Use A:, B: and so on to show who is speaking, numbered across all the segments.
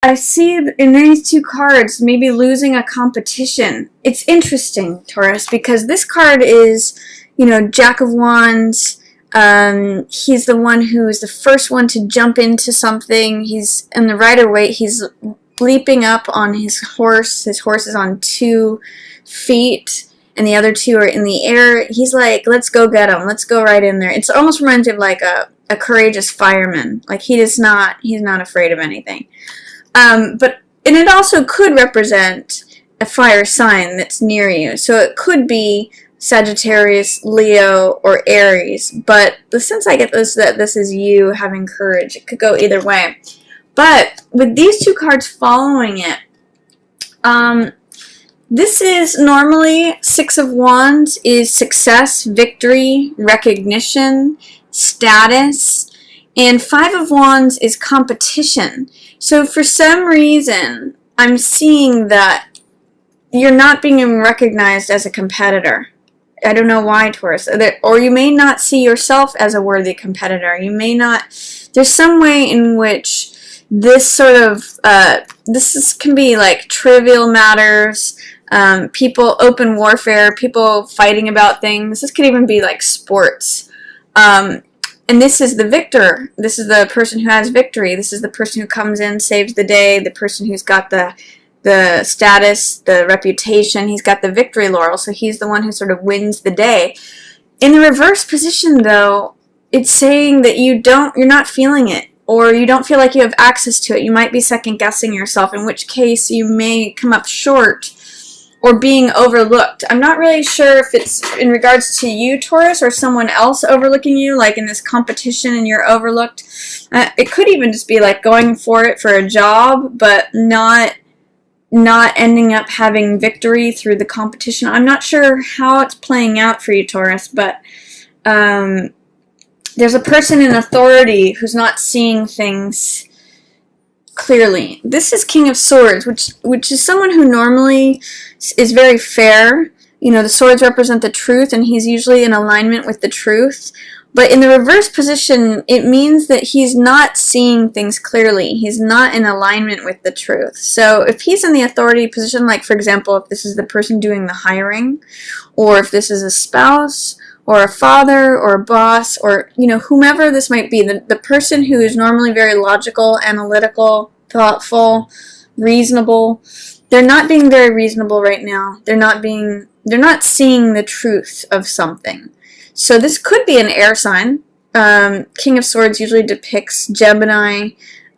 A: I see in these two cards maybe losing a competition. It's interesting, Taurus, because this card is, Jack of Wands. He's the one who is the first one to jump into something. He's in the rider weight. He's leaping up on his horse. His horse is on 2 feet, and the other 2 are in the air. He's like, let's go get him. Let's go right in there. It almost reminds me of like a courageous fireman. Like he's not afraid of anything. And it also could represent a fire sign that's near you. So it could be Sagittarius, Leo, or Aries. But the sense I get is that this is you having courage. It could go either way. But with these 2 cards following it, this is normally 6 of Wands is success, victory, recognition, status. And 5 of Wands is competition. So for some reason, I'm seeing that you're not being recognized as a competitor. I don't know why, Taurus. Or you may not see yourself as a worthy competitor. You may not. There's some way in which this sort of, can be like trivial matters, people, open warfare, people fighting about things. This could even be like sports. And this is the victor. This is the person who has victory. This is the person who comes in, saves the day, the person who's got the status, the reputation. He's got the victory laurel, so he's the one who sort of wins the day. In the reverse position, though, it's saying that you're not feeling it, or you don't feel like you have access to it. You might be second-guessing yourself, in which case you may come up short or being overlooked. I'm not really sure if it's in regards to you, Taurus, or someone else overlooking you, like in this competition and you're overlooked. It could even just be like going for it for a job, but not ending up having victory through the competition. I'm not sure how it's playing out for you, Taurus, but there's a person in authority who's not seeing things clearly. This is King of Swords, which is someone who normally is very fair. The swords represent the truth, and he's usually in alignment with the truth. But in the reverse position, it means that he's not seeing things clearly. He's not in alignment with the truth. So if he's in the authority position, like for example, if this is the person doing the hiring, or if this is a spouse, or a father, or a boss, or, whomever this might be, the person who is normally very logical, analytical, thoughtful, reasonable, they're not being very reasonable right now. They're not seeing the truth of something. So this could be an air sign. King of Swords usually depicts Gemini,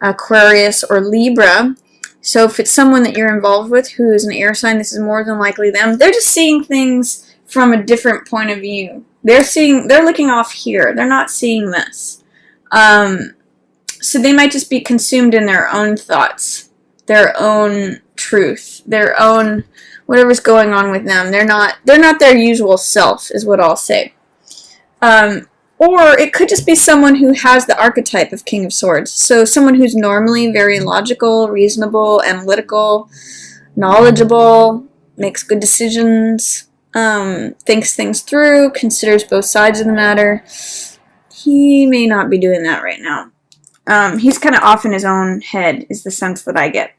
A: Aquarius, or Libra. So if it's someone that you're involved with who is an air sign, this is more than likely them. They're just seeing things from a different point of view. They're looking off here. They're not seeing this. So they might just be consumed in their own thoughts, their own truth, their own whatever's going on with them. They're not their usual self, is what I'll say. Or it could just be someone who has the archetype of King of Swords. So someone who's normally very logical, reasonable, analytical, knowledgeable, makes good decisions, thinks things through, considers both sides of the matter. He may not be doing that right now. He's kind of off in his own head, is the sense that I get.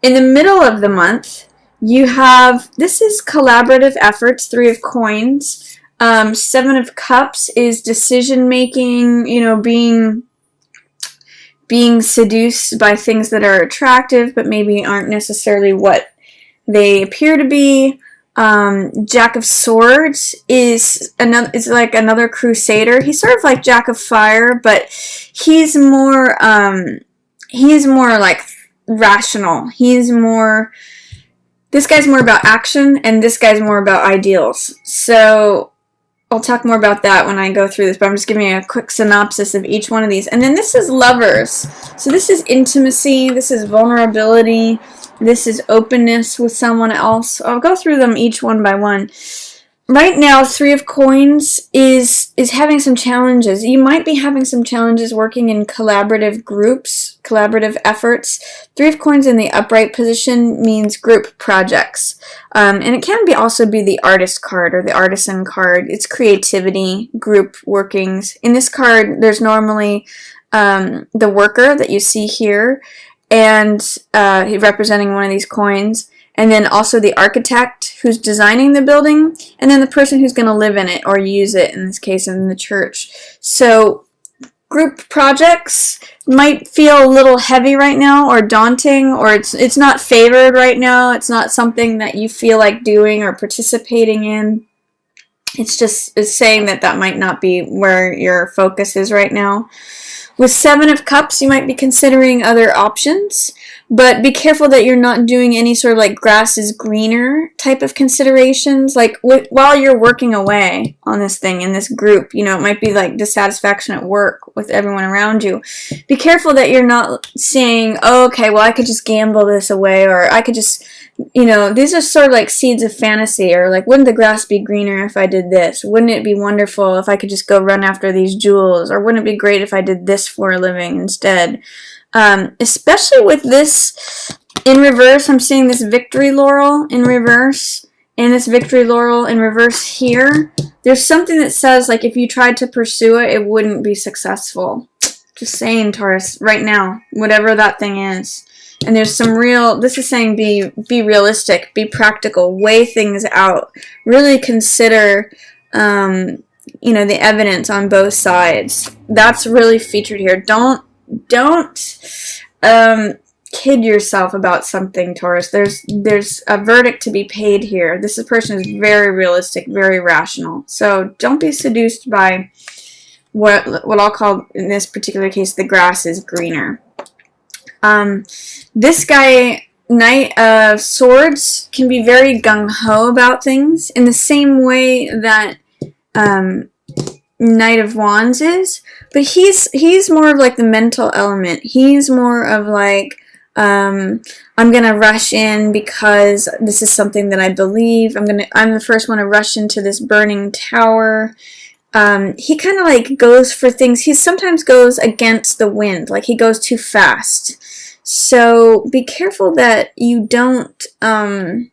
A: In the middle of the month, you have, this is collaborative efforts, 3 of Coins. 7 of Cups is decision making, being seduced by things that are attractive but maybe aren't necessarily what they appear to be. Jack of Swords is like another crusader. He's sort of like Jack of Fire, but he's more like rational. This guy's more about action, and this guy's more about ideals. So I'll talk more about that when I go through this, but I'm just giving you a quick synopsis of each one of these. And then this is Lovers. So this is intimacy, this is vulnerability, this is openness with someone else. I'll go through them each one by one. Right now, 3 of Coins is having some challenges. You might be having some challenges working in collaborative groups, collaborative efforts. 3 of Coins in the upright position means group projects. And it can also be the artist card or the artisan card. It's creativity, group workings. In this card, there's normally the worker that you see here, and representing one of these coins, and then also the architect who's designing the building, and then the person who's going to live in it or use it, in this case in the church. So group projects might feel a little heavy right now or daunting, or it's not favored right now. It's not something that you feel like doing or participating in. It's saying that might not be where your focus is right now. With Seven of Cups, you might be considering other options, but be careful that you're not doing any sort of like grass is greener type of considerations. Like while you're working away on this thing in this group, you know, it might be like dissatisfaction at work with everyone around you. Be careful that you're not saying, oh, okay, well, I could just gamble this away, or I could just, you know, these are sort of like seeds of fantasy, or like, wouldn't the grass be greener if I did this? Wouldn't it be wonderful if I could just go run after these jewels? Or wouldn't it be great if I did this for a living instead? Especially with this in reverse, I'm seeing this victory laurel in reverse, and this victory laurel in reverse here. There's something that says, like, if you tried to pursue it, it wouldn't be successful. Just saying, Taurus, right now, whatever that thing is. And there's some this is saying be realistic, be practical, weigh things out, really consider, you know, the evidence on both sides. That's really featured here. Don't kid yourself about something, Taurus. There's a verdict to be paid here. This person is very realistic, very rational. So don't be seduced by what I'll call, in this particular case, the grass is greener. This guy, Knight of Swords, can be very gung-ho about things in the same way that Knight of Wands is, but he's more of like the mental element. He's more of like, I'm gonna rush in because this is something that I believe. I'm the first one to rush into this burning tower. He kind of like goes for things. He sometimes goes against the wind, like he goes too fast. So be careful that you don't, you're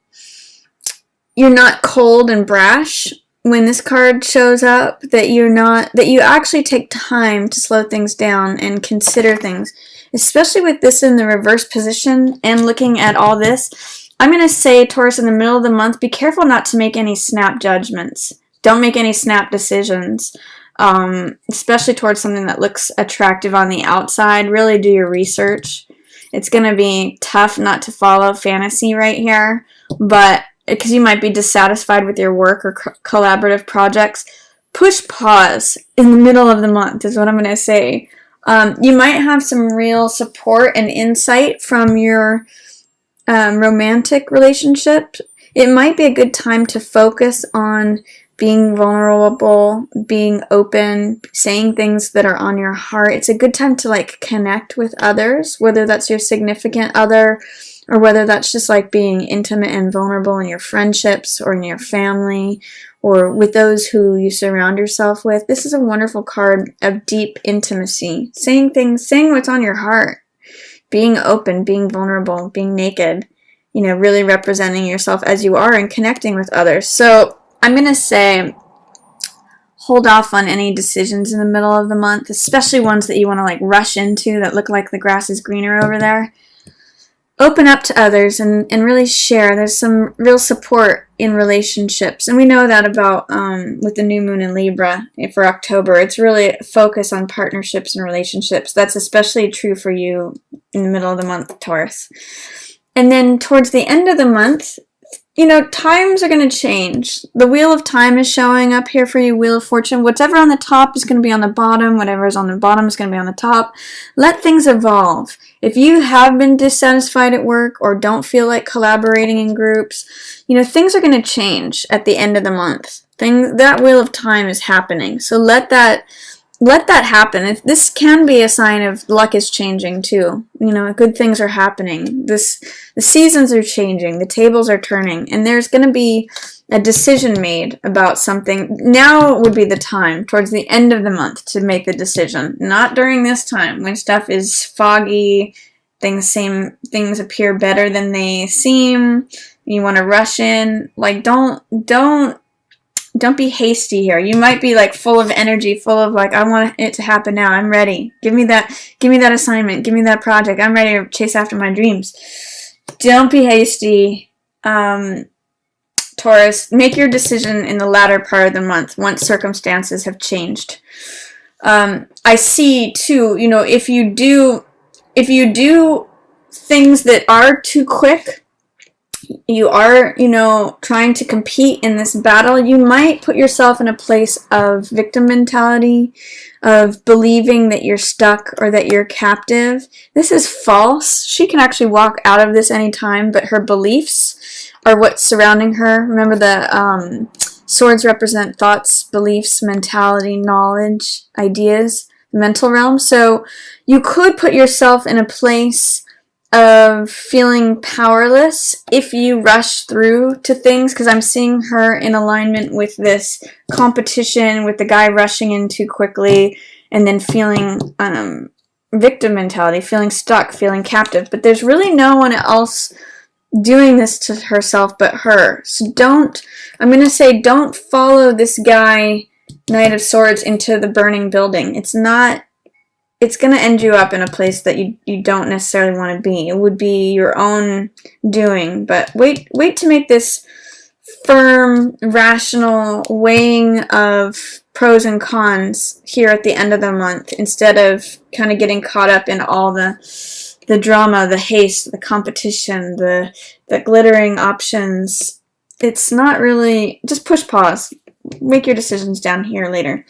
A: not cold and brash when this card shows up, that you actually take time to slow things down and consider things, especially with this in the reverse position and looking at all this. I'm going to say, Taurus, in the middle of the month, be careful not to make any snap judgments. Don't make any snap decisions, especially towards something that looks attractive on the outside. Really do your research. It's going to be tough not to follow fantasy right here, but because you might be dissatisfied with your work or collaborative projects, push pause in the middle of the month is what I'm going to say. You might have some real support and insight from your romantic relationship. It might be a good time to focus on being vulnerable, being open, saying things that are on your heart. It's a good time to like connect with others, whether that's your significant other or whether that's just like being intimate and vulnerable in your friendships or in your family or with those who you surround yourself with. This is a wonderful card of deep intimacy, saying things, saying what's on your heart, being open, being vulnerable, being naked, you know, really representing yourself as you are and connecting with others. So I'm going to say hold off on any decisions in the middle of the month, especially ones that you want to like rush into that look like the grass is greener over there. Open up to others and really share. There's some real support in relationships. And we know that about with the new moon in Libra for October. It's really focus on partnerships and relationships. That's especially true for you in the middle of the month, Taurus. And then towards the end of the month, you know, times are going to change. The Wheel of Time is showing up here for you, Wheel of Fortune. Whatever on the top is going to be on the bottom. Whatever is on the bottom is going to be on the top. Let things evolve. If you have been dissatisfied at work or don't feel like collaborating in groups, you know, things are going to change at the end of the month. That Wheel of Time is happening. So let that happen. This can be a sign of luck is changing too. You know, good things are happening. The seasons are changing. The tables are turning. And there's going to be a decision made about something. Now would be the time, towards the end of the month, to make the decision. Not during this time, when stuff is foggy, things appear better than they seem, you want to rush in. Like, don't don't be hasty here. You might be like full of energy, full of like, I want it to happen now. I'm ready. Give me that assignment. Give me that project. I'm ready to chase after my dreams. Don't be hasty. Taurus, make your decision in the latter part of the month once circumstances have changed. I see too, you know, if you do things that are too quick, you are, you know, trying to compete in this battle, you might put yourself in a place of victim mentality, of believing that you're stuck or that you're captive. This is false. She can actually walk out of this anytime, but her beliefs are what's surrounding her. Remember, the swords represent thoughts, beliefs, mentality, knowledge, ideas, mental realm. So you could put yourself in a place of feeling powerless if you rush through to things, because I'm seeing her in alignment with this competition, with the guy rushing in too quickly, and then feeling victim mentality, feeling stuck, feeling captive. But there's really no one else doing this to herself but her. So I'm going to say don't follow this guy, Knight of Swords, into the burning building. It's going to end you up in a place that you don't necessarily want to be. It would be your own doing, but wait to make this firm, rational weighing of pros and cons here at the end of the month, instead of kind of getting caught up in all the drama, the haste, the competition, the glittering options. It's not really, just push pause. Make your decisions down here later.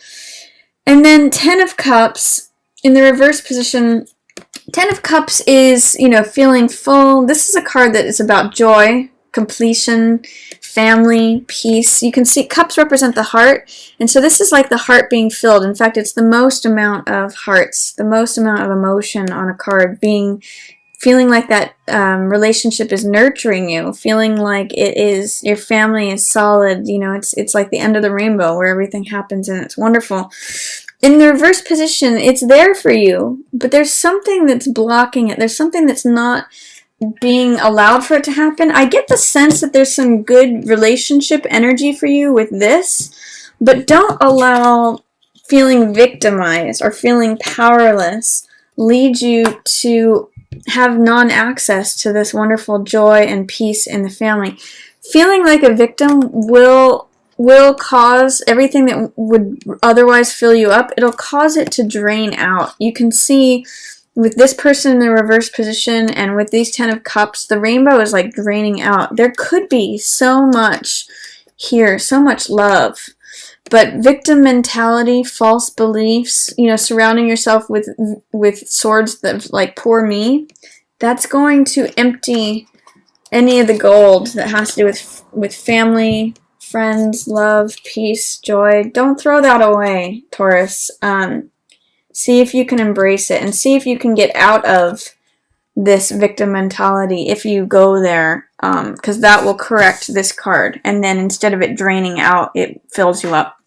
A: And then 10 of Cups. In the reverse position, 10 of Cups is, you know, feeling full. This is a card that is about joy, completion, family, peace. You can see Cups represent the heart, and so this is like the heart being filled. In fact, it's the most amount of hearts, the most amount of emotion on a card, feeling like that relationship is nurturing you, feeling like your family is solid. You know, it's like the end of the rainbow where everything happens and it's wonderful. In the reverse position, it's there for you, but there's something that's blocking it. There's something that's not being allowed for it to happen. I get the sense that there's some good relationship energy for you with this, but don't allow feeling victimized or feeling powerless lead you to have non-access to this wonderful joy and peace in the family. Feeling like a victim will cause everything that would otherwise fill you up, it'll cause it to drain out. You can see with this person in the reverse position and with these 10 of Cups, the rainbow is like draining out. There could be so much here, so much love. But victim mentality, false beliefs, you know, surrounding yourself with swords that like poor me, that's going to empty any of the gold that has to do with family, friends, love, peace, joy. Don't throw that away, Taurus. See if you can embrace it and see if you can get out of this victim mentality if you go there, because that will correct this card. And then instead of it draining out, it fills you up.